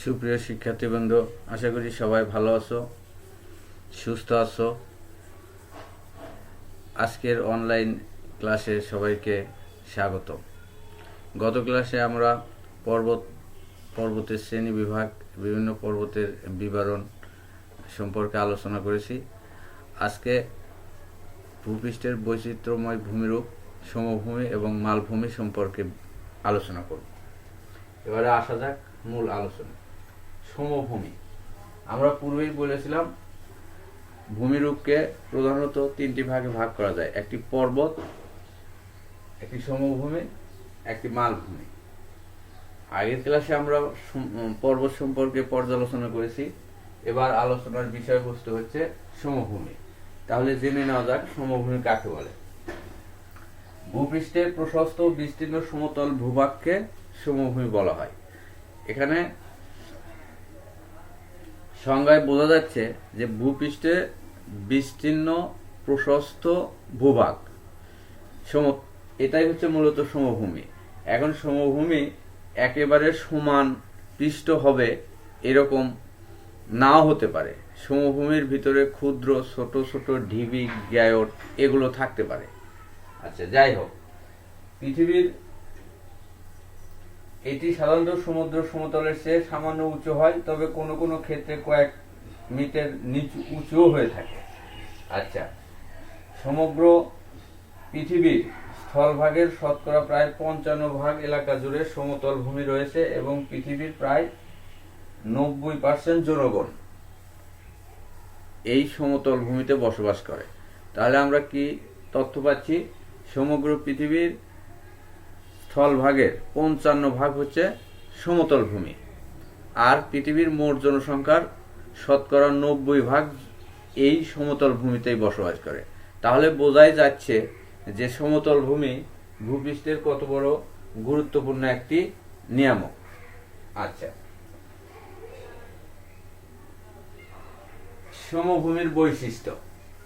সুপ্রিয় শিক্ষার্থীবৃন্দ, আশা করি সবাই ভালো আছো, সুস্থ আছো। আজকের অনলাইন ক্লাসে সবাইকে স্বাগত। গত ক্লাসে আমরা পর্বতের শ্রেণী বিভাগ, বিভিন্ন পর্বতের বিবরণ সম্পর্কে আলোচনা করেছি। আজকে ভূপৃষ্ঠের বৈচিত্র্যময় ভূমিরূপ, সমভূমি এবং মালভূমি সম্পর্কে আলোচনা করব। এবারে আসা যাক মূল আলোচনা। সমভূমি, আমরা পূর্বেই বলেছিলাম ভূমিরূপকে প্রধানত তিনটি ভাগে ভাগ করা যায়: একটি পর্বত, একটি সমভূমি, একটি মালভূমি। আগের ক্লাসে আমরা পর্বত সম্পর্কে পর্যালোচনা করেছি। এবার আলোচনার বিষয়বস্তু হচ্ছে সমভূমি। তাহলে জেনে নেওয়া যাক সমভূমি কাকে বলে। ভূপৃষ্ঠের প্রশস্ত বিস্তীর্ণ সমতল ভূভাগকে সমভূমি বলা হয়। এখানে সংজ্ঞায় বোঝা যাচ্ছে যে ভূপৃষ্ঠে বিস্তীর্ণ প্রশস্ত ভূভাগ, এটাই হচ্ছে মূলত সমভূমি। এখন সমভূমি একেবারে সমান পৃষ্ঠ হবে এরকম নাও হতে পারে। সমভূমির ভিতরে ক্ষুদ্র ছোট ছোট ঢিবি, গ্যায়ট এগুলো থাকতে পারে। আচ্ছা, যাই হোক, পৃথিবীর এটি সাধারণত সমুদ্র সমতলের চেয়ে সামান্য উঁচু হয়, তবে কোনো কোনো ক্ষেত্রে কয়েক মিটার নিচু উঁচুও হয়ে থাকে। আচ্ছা, সমগ্র পৃথিবীর স্থলভাগের শতকরা প্রায় 55% এলাকা জুড়ে সমতল ভূমি রয়েছে এবং পৃথিবীর প্রায় 90% জনগণ এই সমতল ভূমিতে বসবাস করে। তাহলে আমরা কি তথ্য পাচ্ছি? সমগ্র পৃথিবীর স্থলভাগের 55% হচ্ছে সমতল ভূমি, আর পৃথিবীর মোট জনসংখ্যার শতকরা 90% এই সমতল ভূমিতেই বসবাস করে। তাহলে বোঝাই যাচ্ছে যে সমতল ভূমি ভূপৃষ্ঠের কত বড় গুরুত্বপূর্ণ একটি নিয়ামক। আচ্ছা, সমভূমির বৈশিষ্ট্য।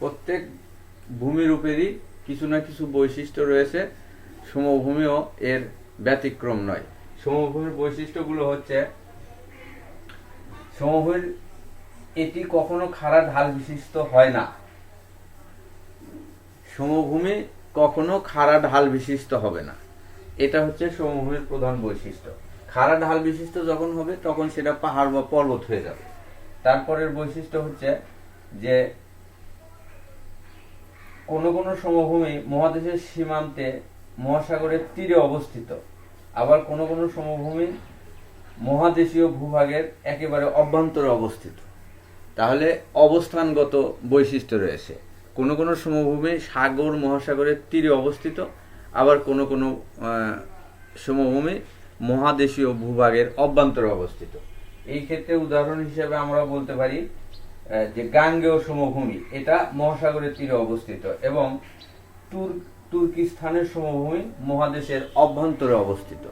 প্রত্যেক ভূমিরূপেরই কিছু না কিছু বৈশিষ্ট্য রয়েছে, সমভূমিও এর ব্যতিক্রম নয়। সমভূমির বৈশিষ্ট্যগুলো হচ্ছে: সমভূমির এটি কখনো খাড়া ঢাল বিশিষ্ট হয় না। সমভূমি কখনো খাড়া ঢাল বিশিষ্ট হবে না, এটা হচ্ছে সমভূমির প্রধান বৈশিষ্ট্য। খাড়া ঢাল বিশিষ্ট যখন হবে তখন সেটা পাহাড় বা পর্বত হয়ে যাবে। তারপরের বৈশিষ্ট্য হচ্ছে যে কোন কোন সমভূমি মহাদেশের সীমান্তে মহাসাগরের তীরে অবস্থিত, আবার কোন কোন সমভূমি মহাদেশীয় ভূভাগের একেবারে অভ্যন্তরে অবস্থিত। তাহলে অবস্থানগত বৈশিষ্ট্য রয়েছে। কোন কোন সমভূমি সাগর মহাসাগরের তীরে অবস্থিত, আবার কোন কোন সমভূমি মহাদেশীয় ভূভাগের অভ্যন্তরে অবস্থিত। এই ক্ষেত্রে উদাহরণ হিসেবে আমরা বলতে পারি যে গাঙ্গেয় সমভূমি, এটা মহাসাগরের তীরে অবস্থিত, এবং তুর্কিস্তানের সমভূমি মহাদেশের অভ্যন্তরে অবস্থিত।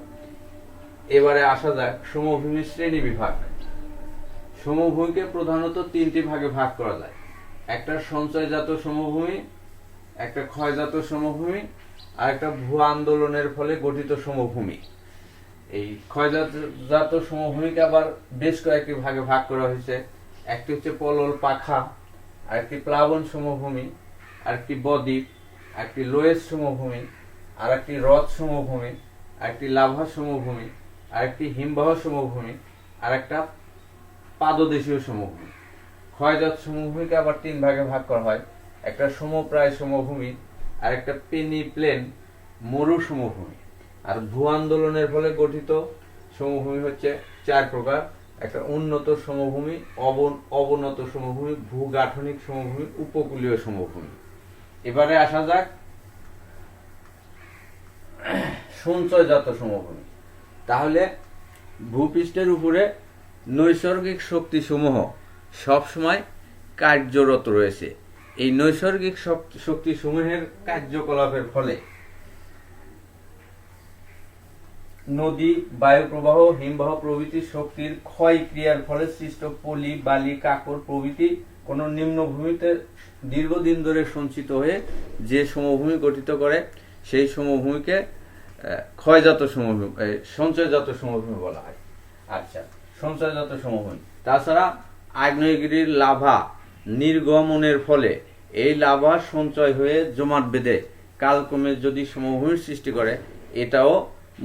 এবারে আসা যাক সমভূমির শ্রেণী বিভাগ। সমভূমিকে প্রধানত তিনটি ভাগে ভাগ করা যায়: একটা সঞ্চয়জাত সমভূমি, একটা ক্ষয়জাত সমভূমি, আর একটা ভূ আন্দোলনের ফলে গঠিত সমভূমি। এই ক্ষয়জাত সমভূমিকে আবার বেশ কয়েকটি ভাগে ভাগ করা হয়েছে। একটি হচ্ছে পলল পাখা, আরেকটি প্লাবন সমভূমি, আরেকটি বদ্বীপ, একটি লোয়েস সমভূমি, আর একটি হ্রদ সমভূমি, আরেকটি লাভা সমভূমি, আরেকটি হিমবাহ সমভূমি, আর একটা পাদদেশীয় সমভূমি। ক্ষয়জাত সমভূমিকে আবার তিন ভাগে ভাগ করা হয়: একটা সমপ্রায় সমভূমি, আর একটা পেনি প্লেন মরু সমভূমি। আর ভূ আন্দোলনের ফলে গঠিত সমভূমি হচ্ছে চার প্রকার: একটা উন্নত সমভূমি, অবনত সমভূমি, ভূগাঠনিক সমভূমি, উপকূলীয় সমভূমি। এবারে আসা যাক সঞ্চয়জাত সমভূমি। তাহলে ভূপৃষ্ঠের উপরে নৈসর্গিক শক্তিসমূহ সবসময় কার্যরত রয়েছে। এই নৈসর্গিক শক্তিসমূহের কার্যকলাপের ফলে নদী, বায়ু প্রবাহ, হিমবাহ প্রভৃতি শক্তির ক্ষয় ক্রিয়ার ফলে সৃষ্ট পলি, বালি, কাকর প্রভৃতি কোন নিম্নভূমিতে দীর্ঘদিন ধরে সঞ্চিত হয়ে যে সমভূমি গঠিত করে, সেই সমভূমিকে ক্ষয়জাত সমভূমি, সঞ্চয়জাত সমভূমি বলা হয়। আচ্ছা, সঞ্চয়জাত সমভূমি। তাছাড়া আগ্নেয়গিরির লাভা নির্গমনের ফলে এই লাভা সঞ্চয় হয়ে জমাট বেঁধে কালক্রমে যদি সমভূমির সৃষ্টি করে, এটাও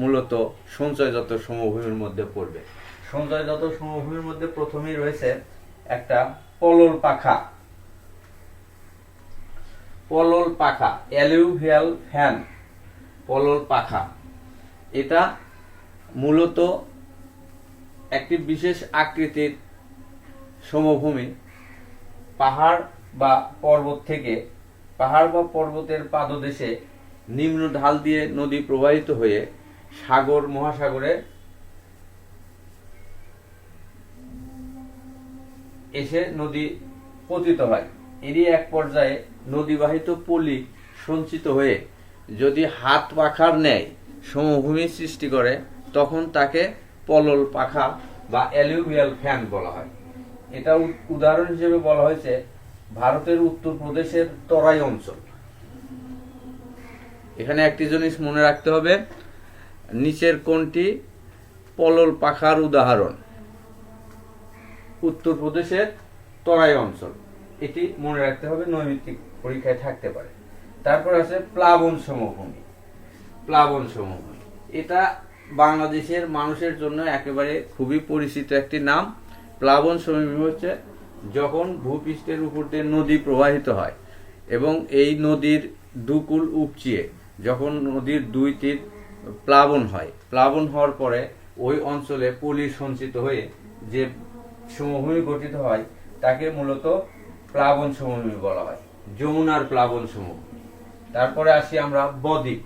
মূলত সঞ্চয়জাত সমভূমির মধ্যে পড়বে। সঞ্চয়জাত সমভূমির মধ্যে প্রথমেই রয়েছে একটা পলল পাখা। পলল পাখা, অ্যালুভিয়াল ফ্যান, পলল পাখা। এটা মূলত একটি বিশেষ আকৃতির সমভূমি। পাহাড় বা পর্বত থেকে, পাহাড় বা পর্বতের পাদদেশে নিম্ন ঢাল দিয়ে নদী প্রবাহিত হয়ে সাগর মহাসাগরে এসে নদী পতিত হয়। এরই এক পর্যায়ে নদীবাহিত পলি সঞ্চিত হয়ে যদি হাত পাখার ন্যায় সমভূমি সৃষ্টি করে, তখন তাকে পলল পাখা বা অ্যালুভিয়াল ফ্যান বলা হয়। এটা উদাহরণ হিসেবে বলা হয়েছে ভারতের উত্তরপ্রদেশের তরাই অঞ্চল। এখানে একটি জিনিস মনে রাখতে হবে, নিচের কোনটি পলল পাখার উদাহরণ? উত্তরপ্রদেশের তরাই অঞ্চল, এটি মনে রাখতে হবে, নৈমিত্তিক পরীক্ষায় থাকতে পারে। তারপর আছে প্লাবন সমভূমি। প্লাবন সমভূমি এটা বাংলাদেশের মানুষের জন্য একেবারে খুবই পরিচিত একটি নাম। প্লাবন সমভূমি হচ্ছে যখন ভূপৃষ্ঠের উপর দিয়ে নদী প্রবাহিত হয় এবং এই নদীর দুকুল উপচিয়ে যখন নদীর দুই তীর প্লাবন হয়, প্লাবন হওয়ার পরে ওই অঞ্চলে পলি সঞ্চিত হয়ে যে সমভূমি গঠিত হয় তাকে মূলত প্লাবন সমভূমি বলা হয়, যমুনার প্লাবন সমভূমি। তারপরে আসি আমরা বদ্বীপ।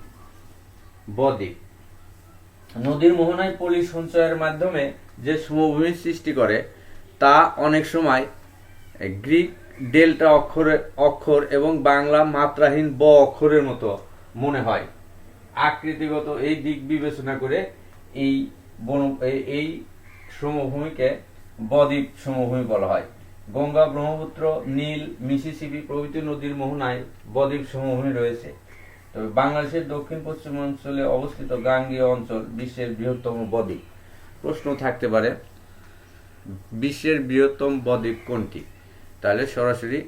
বদ্বীপ নদীর মোহনায় পলি সঞ্চয়ের মাধ্যমে যে সমভূমির সৃষ্টি করে তা অনেক সময় গ্রিক ডেল্টা অক্ষর এবং বাংলা মাত্রাহীন ব অক্ষরের মতো মনে হয়। আকৃতিগত এই দিক বিবেচনা করে এই সমভূমিকে বদ্বীপ সমভূমি বলা হয়। গঙ্গা, ব্রহ্মপুত্র, নীল, মিসিসিপি প্রভৃতি নদীর মোহনায় বদ্বীপ সমভূমি রয়েছে। তবে বাংলাদেশের দক্ষিণ পশ্চিমাঞ্চলে অবস্থিত গাঙ্গেয় অঞ্চল বিশ্বের বৃহত্তম বদ্বীপ। প্রশ্ন থাকতে পারে বিশ্বের বৃহত্তম বদ্বীপ কোনটি? তাহলে সরাসরি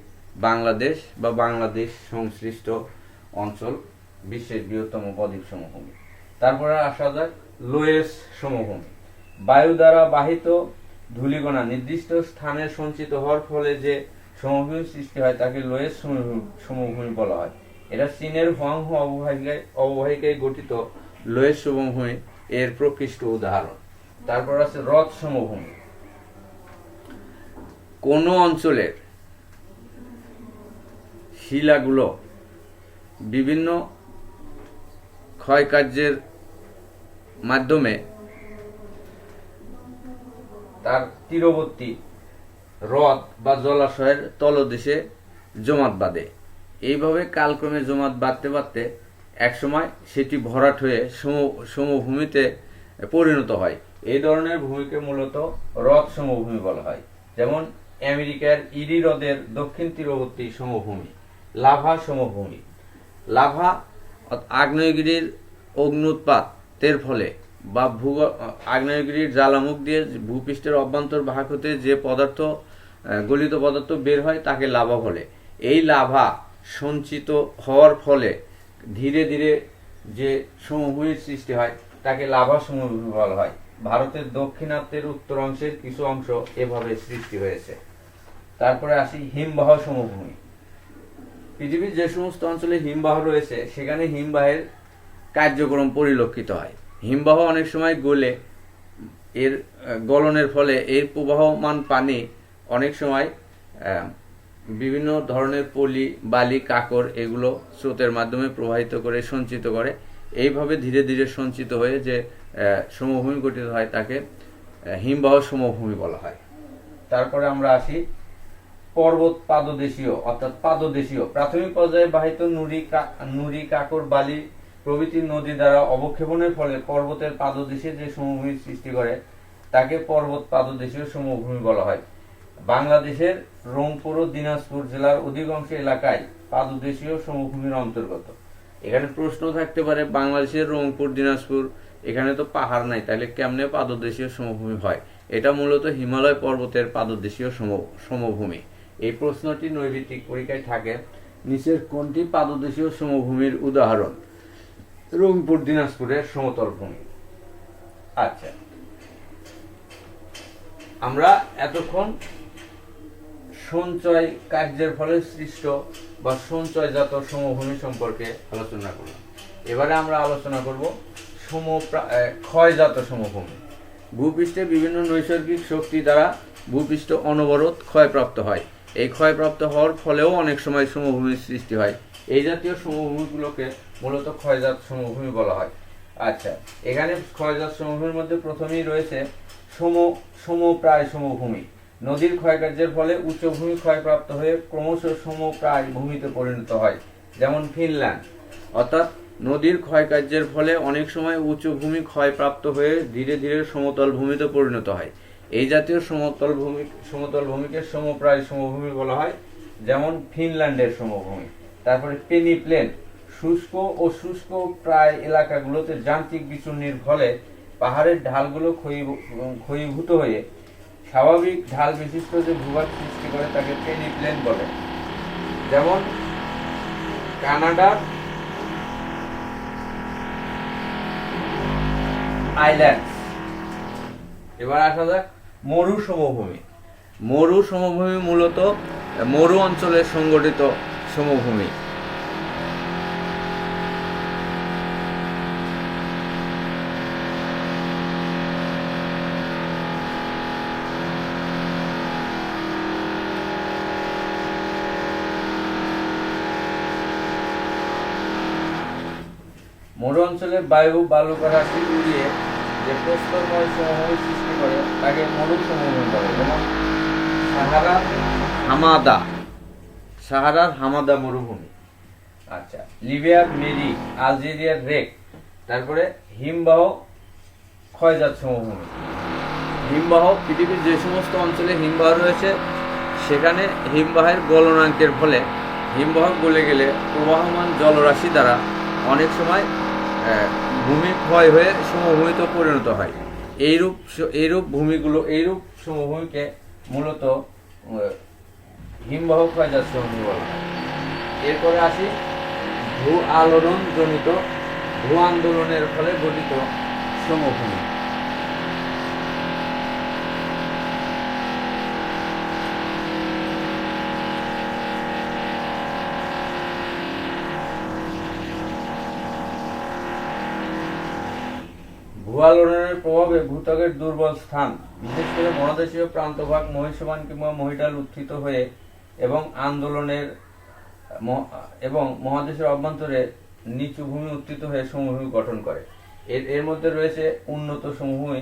বাংলাদেশ বা বাংলাদেশ সংশ্লিষ্ট অঞ্চল বিশ্বের বৃহত্তম বদ্বীপ সমভূমি। তারপরে আসা যাক লোয়েস সমভূমি। বায়ু দ্বারা বাহিত ধূলিকণা নির্দিষ্ট স্থানে সঞ্চিত হওয়ার ফলে যে সমভূমি সৃষ্টি হয় তাকে লোয়েস সমভূমি বলা হয়। এটা চীনের হুয়াংহো অববাহিকায় গঠিত লোয়েস সমভূমি এর প্রকৃষ্ট উদাহরণ। তারপর আছে হ্রদ সমভূমি। কোন অঞ্চলের শিলাগুলো বিভিন্ন ক্ষয়কার্যের মাধ্যমে তার তীরবর্তী হ্রদ বা জলাশয়ের তলদেশে জমাট বাঁধে। এইভাবে কালক্রমে জমাট বাঁধতে বাঁধতে একসময় সেটি ভরাট হয়ে সমভূমিতে পরিণত হয়। এই ধরনের ভূমিকে মূলত হ্রদ সমভূমি বলা হয়। যেমন আমেরিকার ইরি হ্রদের দক্ষিণ তীরবর্তী সমভূমি লাভা সমভূমি। লাভা আগ্নেয়গিরির অগ্ন্যুৎপাতের ফলে বা আগ্নেয়গিরির জ্বালামুখ দিয়ে ভূপৃষ্ঠের অভ্যন্তর ভাগ হতে যে পদার্থ গলিত পদার্থ বের হয় তাকে লাভা বলে। এই লাভা সঞ্চিত হওয়ার ফলে ধীরে ধীরে যে সমভূমির সৃষ্টি হয় তাকে লাভা সমভূমি বলা হয়। ভারতের দক্ষিণাত্যের উত্তর অংশের কিছু অংশ এভাবে সৃষ্টি হয়েছে। তারপরে আসি হিমবাহ সমভূমি। পৃথিবীর যে সমস্ত অঞ্চলে হিমবাহ রয়েছে সেখানে হিমবাহের কার্যক্রম পরিলক্ষিত হয়। হিমবাহ অনেক সময় গলে এর গলনের ফলে এর প্রবাহমান পানি অনেক সময় বিভিন্ন ধরনের পলি, বালি, কাঁকর এগুলো স্রোতের মাধ্যমে প্রবাহিত করে সঞ্চিত করে। এইভাবে ধীরে ধীরে সঞ্চিত হয়ে যে সমভূমি গঠিত হয় তাকে হিমবাহ সমভূমি বলা হয়। তারপরে আমরা আসি পর্বত পাদদেশীয় অর্থাৎ পাদদেশীয়। প্রাথমিক পর্যায়ে বাহিত নুড়ি, কাঁকর, বালি প্রভৃতি নদী দ্বারা অবক্ষেপণের ফলে পর্বতের পাদদেশে যে সমভূমির সৃষ্টি করে তাকে পর্বত পাদদেশীয় সমভূমি বলা হয়। বাংলাদেশের রংপুর ও দিনাজপুর জেলার অধিকাংশ এলাকায় পাদদেশীয় সমভূমির অন্তর্গত। এখানে প্রশ্ন থাকতে পারে বাংলাদেশের রংপুর, দিনাজপুর এখানে তো পাহাড় নাই, তাহলে কেমনে পাদদেশীয় সমভূমি হয়? এটা মূলত হিমালয় পর্বতের পাদদেশীয় সমভূমি। এই প্রশ্নটি নৈর্ব্যক্তিক পরীক্ষায় থাকে, নিচের কোনটি পাদদেশীয় সমভূমির উদাহরণ? রংপুর দিনাজপুরের সমতল ভূমি। আচ্ছা, আমরা এতক্ষণ সঞ্চয় কার্যের ফলে সৃষ্ট বা সঞ্চয়জাত সমভূমি সম্পর্কে আলোচনা করলাম। এবারে আমরা আলোচনা করব ক্ষয়জাত সমভূমি। ভূপৃষ্ঠে বিভিন্ন নৈসর্গিক শক্তি দ্বারা ভূপৃষ্ঠ অনবরত ক্ষয়প্রাপ্ত হয়। এই ক্ষয়প্রাপ্ত হওয়ার ফলেও অনেক সময় সমভূমির সৃষ্টি হয়। এই জাতীয় সমভূমিগুলোকে মূলত ক্ষয়জাত সমভূমি বলা হয়। আচ্ছা, এখানে ক্ষয়জাত সমভূমির মধ্যে প্রথমেই রয়েছে সমপ্রায় সমভূমি। নদীর ক্ষয়কার্যের ফলে উচ্চভূমি ক্ষয়প্রাপ্ত হয়ে ক্রমশ সমপ্রায় ভূমিতে পরিণত হয়, যেমন ফিনল্যান্ড। অর্থাৎ নদীর ক্ষয়কার্যের ফলে অনেক সময় উচ্চভূমি ক্ষয়প্রাপ্ত হয়ে ধীরে ধীরে সমতল ভূমিতে পরিণত হয়। এই জাতীয় সমতল ভূমিকে সমপ্রায় সমভূমি বলা হয়, যেমন ফিনল্যান্ডের সমভূমি। তারপরে পেনিপ্লেন, শুষ্ক ও শুষ্ক প্রায় এলাকাগুলোতে যান্ত্রিক বিচূর্ণের ফলে পাহাড়ের ঢালগুলো ক্ষয়ীভূত হয়ে স্বাভাবিক ঢাল বিশিষ্ট যে ভূভাগ সৃষ্টি করে তাকে পেনিপ্লেন বলে, যেমন কানাডার আইল্যান্ড। এবার আসা যাক মরু সমভূমি। মরু সমভূমি মূলত মরু অঞ্চলে সংগঠিত সমভূমি। মরু অঞ্চলে বায়ু বালুকা রাশি উড়িয়ে যে প্রস্তরময় সমভূমি সৃষ্টি করে তাকে মরু সমভূমি বলে, যেমন সাহারার হামাদা মরুভূমি। আচ্ছা, লিবিয়ার মেরি, আলজেরিয়ার রেক। তারপরে হিমবাহ ক্ষয়জাত সমভূমি। হিমবাহ, পৃথিবীর যে সমস্ত অঞ্চলে হিমবাহ রয়েছে সেখানে হিমবাহের গলনাঙ্কের ফলে হিমবাহ গলে গেলে প্রবাহমান জলরাশি দ্বারা অনেক সময় ভূমি ক্ষয় হয়ে সমভূমিতে পরিণত হয়। এইরূপ সমভূমিকে মূলত হিমবাহ ক্ষয়জাত সমভূমি বলা হয়। এরপরে আসি ভূ আন্দোলনের ফলে গঠিত সমভূমি। ভূ-আলোড়নের প্রভাবে ভূত্বকের দুর্বল স্থান, বিশেষ করে মহাদেশীয় প্রান্তভাগ মহীসোপান কিংবা মহীঢাল উত্থিত হয়ে এবং মহাদেশের অভ্যন্তরে নিচু ভূমি উত্থিত হয়ে সমভূমি গঠন করে। এর মধ্যে রয়েছে উন্নত সমভূমি,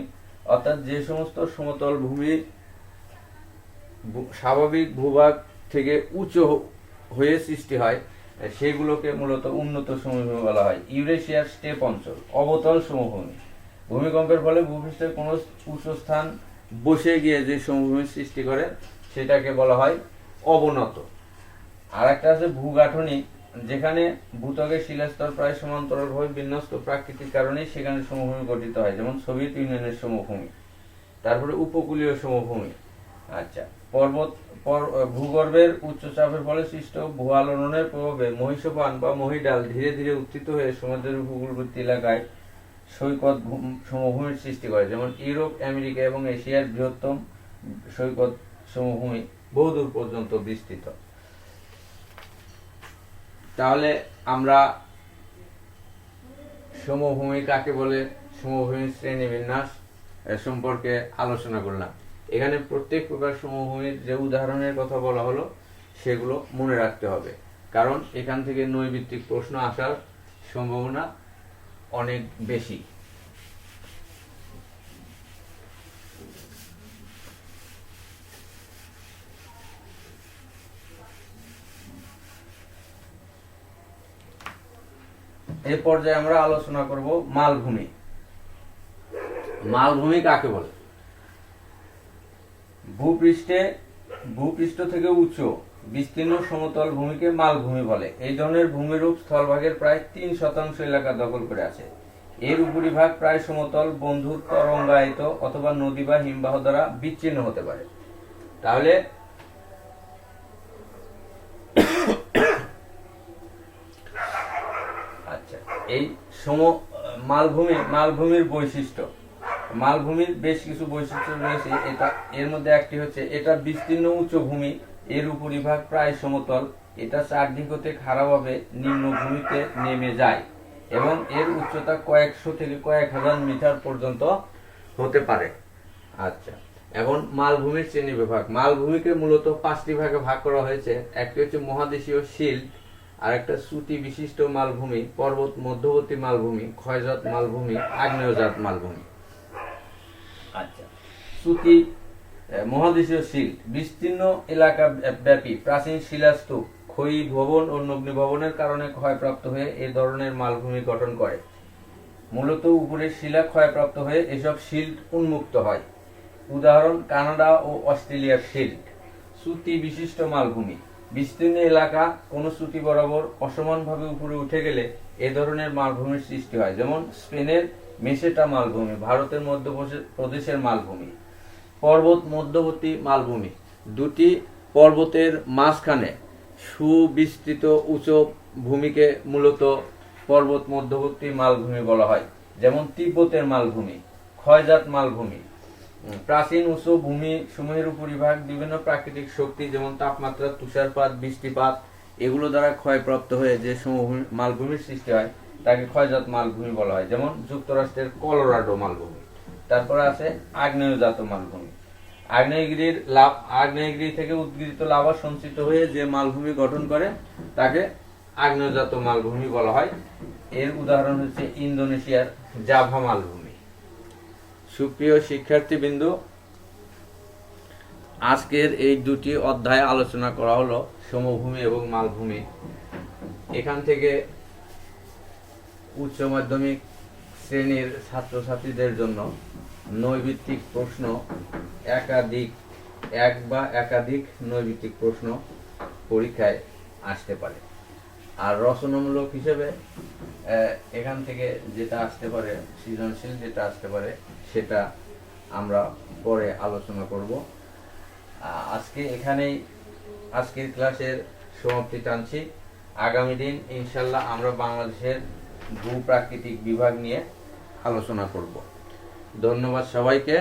অর্থাৎ যে সমস্ত সমতল ভূমি স্বাভাবিক ভূভাগ থেকে উঁচু হয়ে সৃষ্টি হয় সেগুলোকে মূলত উন্নত সমভূমি বলা হয়। ইউরেশিয়ার স্টেপ অঞ্চল অবতল সমভূমি। ভূমিকম্পের ফলে ভূপৃষ্ঠের কোনো উঁচু স্থান বসে গিয়ে যে সমভূমি সৃষ্টি করে সেটাকে বলা হয় অবনত। আর একটা আছে ভূগাঠনি, যেখানে ভূত্বকের শিলাস্তর প্রায় সমান্তরালভাবে বিন্যস্ত প্রাকৃতিক কারণে সেখানে সমভূমি গঠিত হয়, যেমন সোভিয়েত ইউনিয়নের সমভূমি। তারপরে উপকূলীয় সমভূমি। আচ্ছা, ভূগর্ভের উচ্চচাপের ফলে সৃষ্ট ভূ আলোড়নের প্রভাবে মহীসোপান বা মহীঢাল ধীরে ধীরে উত্থিত হয়ে সমুদ্রের উপকূলবর্তী এলাকায় সৈকত সমভূমির সৃষ্টি করে, যেমন ইউরোপ, আমেরিকা এবং এশিয়ার বৃহত্তম সৈকত সমভূমি বহুদূর পর্যন্ত বিস্তৃত। তাহলে আমরা সমভূমি কাকে বলে, সমভূমির শ্রেণীবিন্যাস সম্পর্কে আলোচনা করলাম। এখানে প্রত্যেক প্রকার সমভূমির যে উদাহরণের কথা বলা হলো সেগুলো মনে রাখতে হবে, কারণ এখান থেকে নৈর্ব্যক্তিক প্রশ্ন আসার সম্ভাবনা অনেক বেশি। এই পর্যায়ে আমরা আলোচনা করব মালভূমি। মালভূমি কাকে বলে? ভূপৃষ্ঠ থেকে উঁচু বিস্তীর্ণ সমতল ভূমিকে মালভূমি বলে। এই ধরনের ভূমিরূপ স্থলভাগের প্রায় 3% এলাকা দখল করে আছে। এর উপরিভাগ প্রায় সমতল, বন্ধুর তরঙ্গায়িত অথবা নদী বা হিমবাহ দ্বারা বিচ্ছিন্ন হতে পারে। তাহলে আচ্ছা, এই মালভূমির বৈশিষ্ট্য, মালভূমির বেশ কিছু বৈশিষ্ট্য রয়েছে। এর মধ্যে একটি হচ্ছে এটা বিস্তীর্ণ উচ্চ ভূমি, এর উপরিভাগ প্রায় সমতল, এটা চারদিক হতে খাড়াভাবে নিম্নভূমিতে নেমে যায় এবং এর উচ্চতা কয়েকশো থেকে কয়েক হাজার মিটার পর্যন্ত হতে পারে। আচ্ছা, এখন মালভূমির শ্রেণী বিভাগ। মালভূমিকে মূলত 5টি ভাগে ভাগ করা হয়েছে। একটি হচ্ছে মহাদেশীয় শিল্ড, আর একটা শ্রুতি বিশিষ্ট মালভূমি, পর্বত মধ্যবর্তী মালভূমি, ক্ষয়জাত মালভূমি, আগ্নেয়জাত মালভূমি। আচ্ছা, শ্রুতি মহাদেশীয় শিল্ড বিস্তীর্ণ এলাকা ব্যাপী প্রাচীন শিলাস্তূপ, ক্ষয়ী ভবন ও নগ্নি ভবনের কারণে ক্ষয়প্রাপ্ত হয়ে এ ধরনের মালভূমি গঠন করে। মূলত উপরের শিলা ক্ষয়প্রাপ্ত হয়ে এসব শিল্ড উন্মুক্ত হয়। উদাহরণ কানাডা ও অস্ট্রেলিয়ার শিল্ড। শ্রুতি বিশিষ্ট মালভূমি, বিস্তীর্ণ এলাকা কোন শ্রুতি বরাবর অসমানভাবে উপরে উঠে গেলে এ ধরনের মালভূমির সৃষ্টি হয়, যেমন স্পেনের মেসেটা মালভূমি, ভারতের মধ্যপ্রদেশের মালভূমি। পর্বত মধ্যবর্তী মালভূমি, দুটি পর্বতের মাঝখানে সুবিস্তৃত উঁচু ভূমিকে মূলত পর্বত মধ্যবর্তী মালভূমি বলা হয়, যেমন তিব্বতের মালভূমি। ক্ষয়জাত মালভূমি, প্রাচীন উঁচু ভূমি সমূহের উপরিভাগ বিভিন্ন প্রাকৃতিক শক্তি যেমন তাপমাত্রা, তুষারপাত, বৃষ্টিপাত এগুলো দ্বারা ক্ষয়প্রাপ্ত হয়ে যে মালভূমির সৃষ্টি হয় তাকে ক্ষয়জাত মালভূমি বলা হয়, যেমন যুক্তরাষ্ট্রের কলোরাডো মালভূমি। তারপরে আছে আগ্নেয়জাত মালভূমি। আগ্নেয়গিরি থেকে উদ্গীরিত লাভা সঞ্চিত হয়ে যে মালভূমি গঠন করে তাকে আগ্নেয়জাত মালভূমি বলা হয়। এর উদাহরণ হচ্ছে ইন্দোনেশিয়ার জাভা মালভূমি। সুপ্রিয় শিক্ষার্থীবৃন্দ, আজকের এই দুটি অধ্যায়ে আলোচনা করা হলো সমভূমি এবং মালভূমি। এখান থেকে উচ্চ মাধ্যমিক শ্রেণীর ছাত্রছাত্রীদের জন্য নৈর্ভিত্তিক প্রশ্ন এক বা একাধিক নৈর্ভিত্তিক প্রশ্ন পরীক্ষায় আসতে পারে। আর রচনামূলক হিসেবে এখান থেকে যেটা আসতে পারে, সৃজনশীল যেটা আসতে পারে সেটা আমরা পরে আলোচনা করব। আজকে এখানেই আজকের ক্লাসের সমাপ্তি টানছি। আগামী দিন ইনশাল্লাহ আমরা বাংলাদেশের ভূপ্রাকৃতিক বিভাগ নিয়ে আলোচনা করব। ধন্যবাদ সবাইকে।